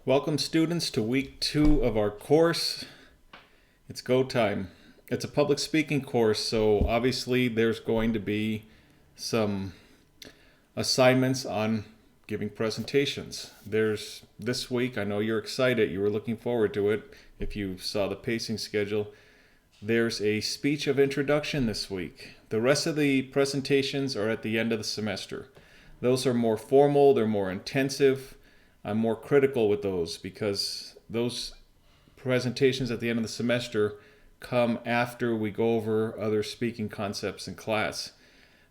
Welcome students to week 2 of our course. It's go time. It's a public speaking course, so obviously there's going to be some assignments on giving presentations. There's this week, I know you're excited, you were looking forward to it if you saw the pacing schedule. There's a speech of introduction this week. The rest of the presentations are at the end of the semester. Those are more formal, they're more intensive. I'm more critical with those because those presentations at the end of the semester come after we go over other speaking concepts in class.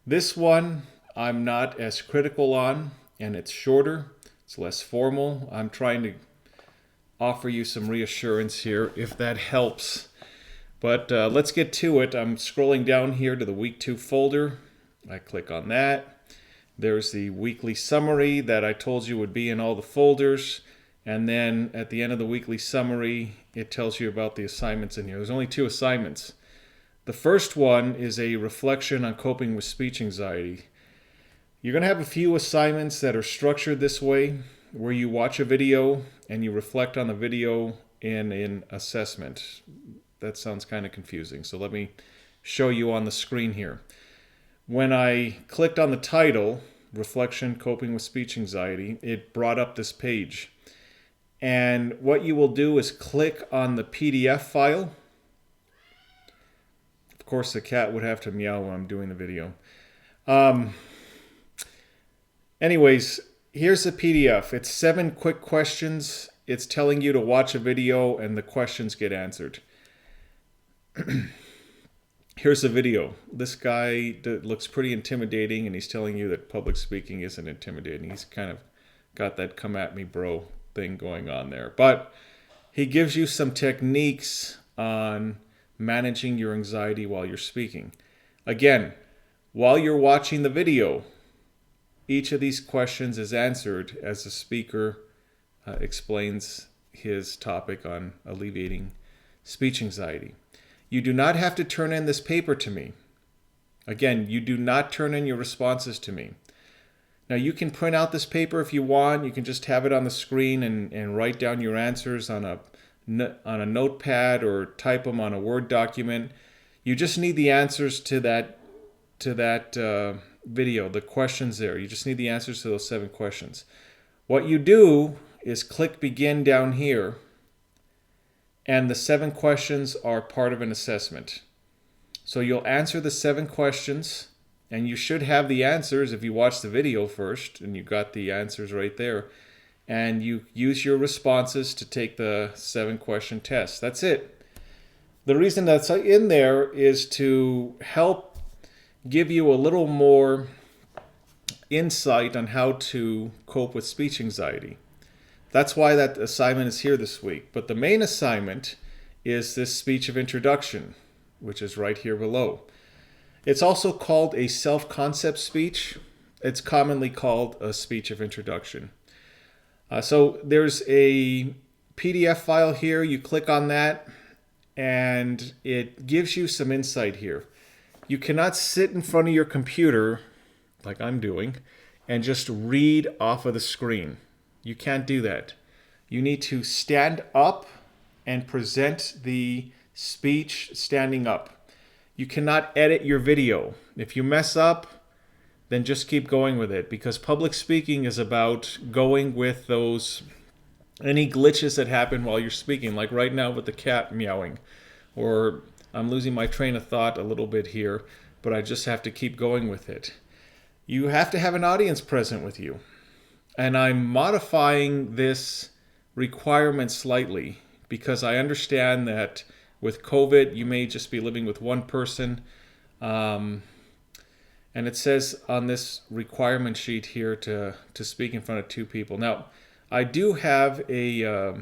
This one I'm not as critical on, and it's shorter, it's less formal. I'm trying to offer you some reassurance here if that helps. But let's get to it. I'm scrolling down here to the week 2 folder. I click on that. There's the weekly summary that I told you would be in all the folders. And then at the end of the weekly summary, it tells you about the assignments in here. There's only 2 assignments. The first one is a reflection on coping with speech anxiety. You're going to have a few assignments that are structured this way, where you watch a video and you reflect on the video in an assessment. That sounds kind of confusing, so let me show you on the screen here. When I clicked on the title, Reflection, Coping with Speech Anxiety, it brought up this page. And what you will do is click on the PDF file. Of course, the cat would have to meow when I'm doing the video. Anyways, here's the PDF. It's 7 quick questions. It's telling you to watch a video and the questions get answered. Here's the video. This guy looks pretty intimidating, and he's telling you that public speaking isn't intimidating. He's kind of got that come at me bro thing going on there. But he gives you some techniques on managing your anxiety while you're speaking. Again, while you're watching the video, each of these questions is answered as the speaker explains his topic on alleviating speech anxiety. You do not have to turn in this paper to me. Again, you do not turn in your responses to me. Now, you can print out this paper if you want. You can just have it on the screen and write down your answers on a notepad or type them on a Word document. You just need the answers to that video, the questions there. You just need the answers to those 7 questions. What you do is click Begin down here. And the 7 questions are part of an assessment. So you'll answer the 7 questions, and you should have the answers if you watch the video first, and you got the answers right there. And you use your responses to take the 7-question test. That's it. The reason that's in there is to help give you a little more insight on how to cope with speech anxiety. That's why that assignment is here this week. But the main assignment is this speech of introduction, which is right here below. It's also called a self-concept speech. It's commonly called a speech of introduction. So there's a PDF file here. You click on that, and it gives you some insight here. You cannot sit in front of your computer, like I'm doing, and just read off of the screen. You can't do that. You need to stand up and present the speech standing up. You cannot edit your video. If you mess up, then just keep going with it, because public speaking is about going with any glitches that happen while you're speaking, like right now with the cat meowing, or I'm losing my train of thought a little bit here, but I just have to keep going with it. You have to have an audience present with you. And I'm modifying this requirement slightly because I understand that with COVID, you may just be living with one person. And it says on this requirement sheet here to speak in front of 2 people. Now, I do have a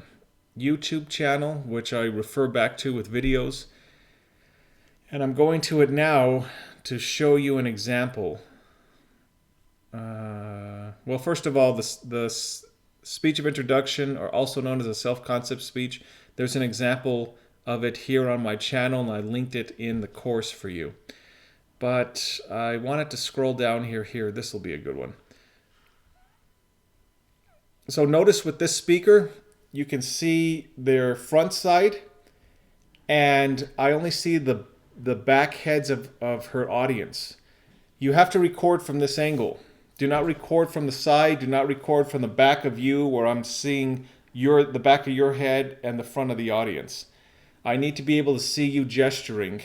YouTube channel, which I refer back to with videos. And I'm going to it now to show you an example. Well, first of all, the speech of introduction, or also known as a self-concept speech, there's an example of it here on my channel, and I linked it in the course for you. But I wanted to scroll down here. This will be a good one. So notice with this speaker, you can see their front side, and I only see the back heads of her audience. You have to record from this angle. Do not record from the side. Do not record from the back of you where I'm seeing the back of your head and the front of the audience. I need to be able to see you gesturing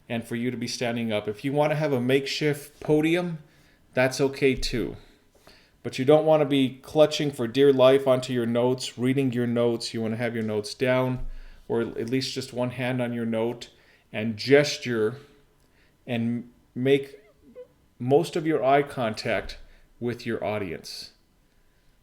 and for you to be standing up. If you want to have a makeshift podium, that's okay too. But you don't want to be clutching for dear life onto your notes, reading your notes. You want to have your notes down, or at least just one hand on your note, and gesture and make most of your eye contact with your audience.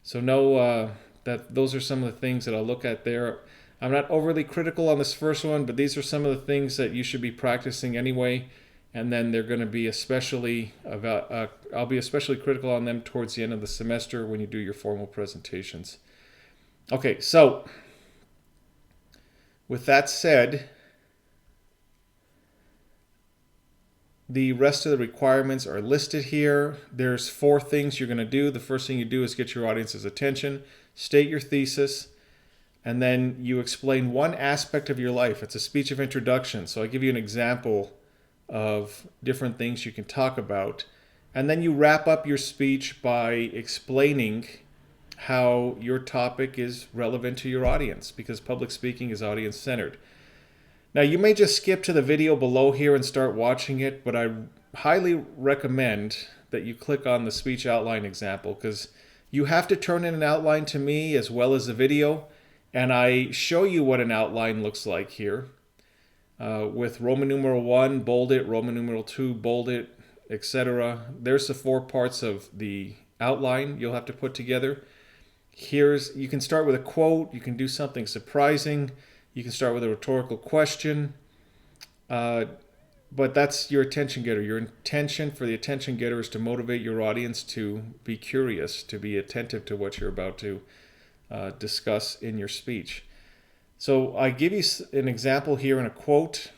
So know that those are some of the things that I'll look at there. I'm not overly critical on this first one, but these are some of the things that you should be practicing anyway. And then they're going to be especially, I'll be especially critical on them towards the end of the semester when you do your formal presentations. Okay, so with that said, the rest of the requirements are listed here. There's 4 things you're going to do. The first thing you do is get your audience's attention, state your thesis, and then you explain one aspect of your life. It's a speech of introduction. So I give you an example of different things you can talk about. And then you wrap up your speech by explaining how your topic is relevant to your audience, because public speaking is audience-centered. Now, you may just skip to the video below here and start watching it, but I highly recommend that you click on the speech outline example, because you have to turn in an outline to me as well as the video, and I show you what an outline looks like here with Roman numeral 1, bold it, Roman numeral 2, bold it, etc. There's the 4 parts of the outline you'll have to put together. You can start with a quote, you can do something surprising, you can start with a rhetorical question, but that's your attention getter. Your intention for the attention getter is to motivate your audience to be curious, to be attentive to what you're about to discuss in your speech. So I give you an example here in a quote,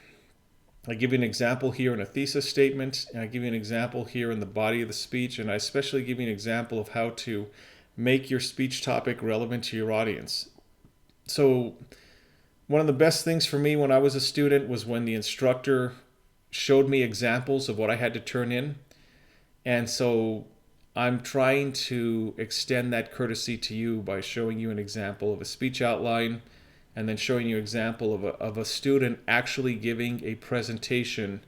I give you an example here in a thesis statement, and I give you an example here in the body of the speech, and I especially give you an example of how to make your speech topic relevant to your audience. So one of the best things for me when I was a student was when the instructor showed me examples of what I had to turn in. And so I'm trying to extend that courtesy to you by showing you an example of a speech outline and then showing you an example of a student actually giving a presentation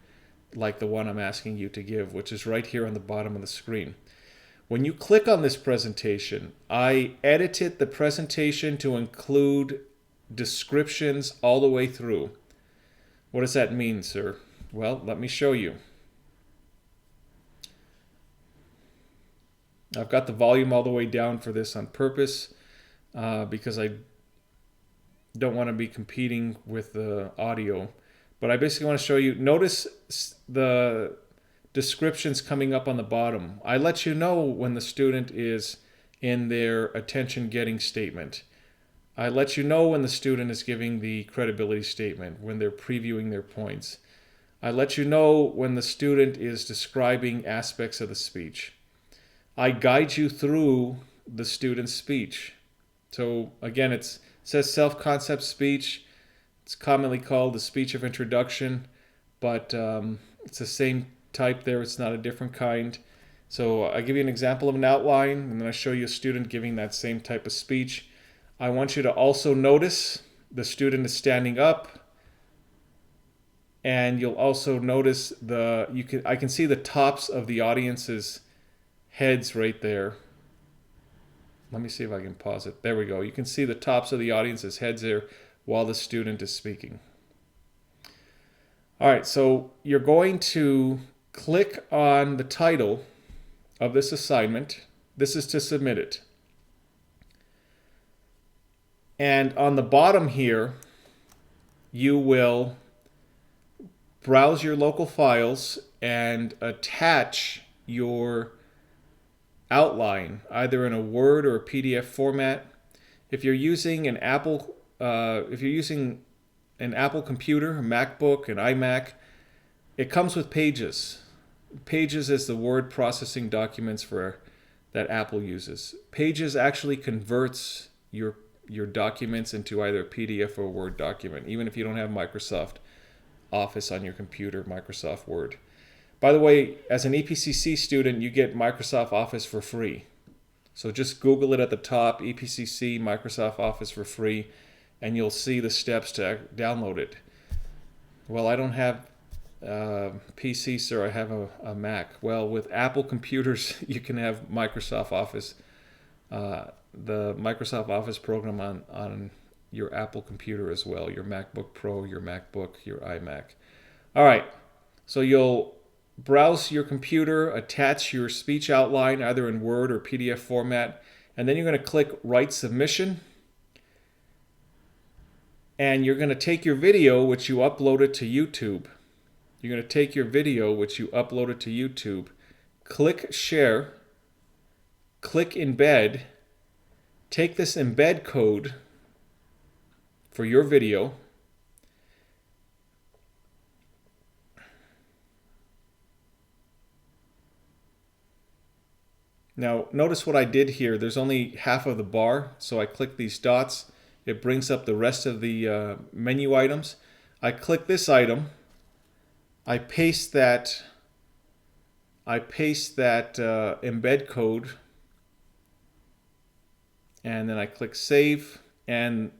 like the one I'm asking you to give, which is right here on the bottom of the screen. When you click on this presentation, I edited the presentation to include descriptions all the way through. What does that mean, sir? Well, let me show you. I've got the volume all the way down for this on purpose because I don't want to be competing with the audio. But I basically want to show you, notice the descriptions coming up on the bottom. I let you know when the student is in their attention-getting statement. I let you know when the student is giving the credibility statement, when they're previewing their points. I let you know when the student is describing aspects of the speech. I guide you through the student's speech. So again, it says self-concept speech. It's commonly called the speech of introduction, but it's the same type there. It's not a different kind. So I give you an example of an outline, and then I show you a student giving that same type of speech. I want you to also notice the student is standing up, and you'll also notice I can see the tops of the audience's heads right there. Let me see if I can pause it. There we go. You can see the tops of the audience's heads there while the student is speaking. All right, so you're going to click on the title of this assignment. This is to submit it. And on the bottom here, you will browse your local files and attach your outline, either in a Word or a PDF format. If you're using an Apple computer, a MacBook, an iMac, it comes with Pages. Pages is the word processing documents that Apple uses. Pages actually converts your your documents into either a PDF or a Word document, even if you don't have Microsoft Office on your computer, Microsoft Word. By the way, as an EPCC student, you get Microsoft Office for free. So just Google it at the top, EPCC, Microsoft Office for free, and you'll see the steps to download it. Well, I don't have PC, sir. I have a Mac. Well, with Apple computers, you can have Microsoft Office, the Microsoft Office program on your Apple computer as well, your MacBook Pro, your MacBook, your iMac. All right, so you'll browse your computer, attach your speech outline either in Word or PDF format, and then you're going to click Write Submission. And you're going to take your video, which you uploaded to YouTube. You're going to take your video, which you uploaded to YouTube, click Share, click Embed, take this embed code for your video, now notice what I did here. There's only half of the bar, so I click these dots. It brings up the rest of the menu items. I click this item. I paste that embed code, and then I click Save, and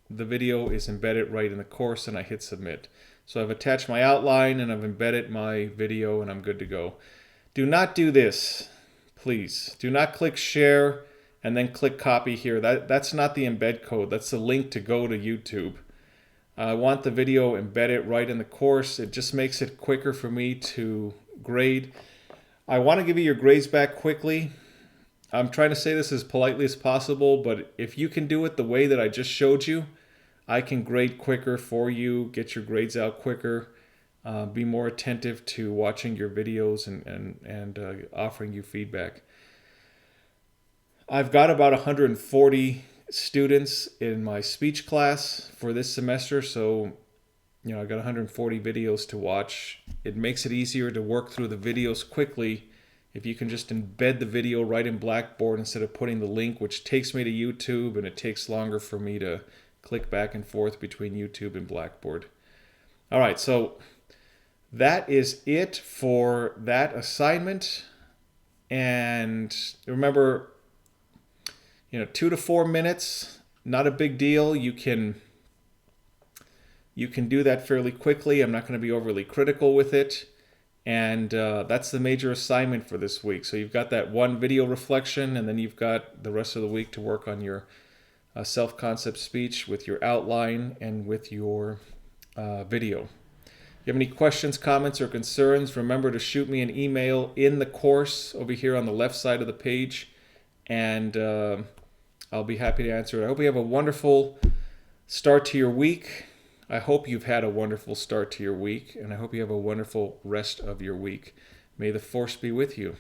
the video is embedded right in the course, and I hit Submit. So I've attached my outline, and I've embedded my video, and I'm good to go. Do not do this, please. Do not click Share and then click Copy here. That's not the embed code. That's the link to go to YouTube. I want the video embedded right in the course. It just makes it quicker for me to grade. I want to give you your grades back quickly. I'm trying to say this as politely as possible, but if you can do it the way that I just showed you, I can grade quicker for you, get your grades out quicker, be more attentive to watching your videos and offering you feedback. I've got about 140 students in my speech class for this semester, so I've got 140 videos to watch. It makes it easier to work through the videos quickly if you can just embed the video right in Blackboard instead of putting the link, which takes me to YouTube, and it takes longer for me to click back and forth between YouTube and Blackboard. All right, so that is it for that assignment. And remember, 2 to 4 minutes, not a big deal. You can do that fairly quickly. I'm not going to be overly critical with it. And that's the major assignment for this week. So you've got that one video reflection, and then you've got the rest of the week to work on your self-concept speech with your outline and with your video. If you have any questions, comments, or concerns, remember to shoot me an email in the course over here on the left side of the page, and I'll be happy to answer it. I hope you have a wonderful start to your week. I hope you've had a wonderful start to your week, and I hope you have a wonderful rest of your week. May the force be with you.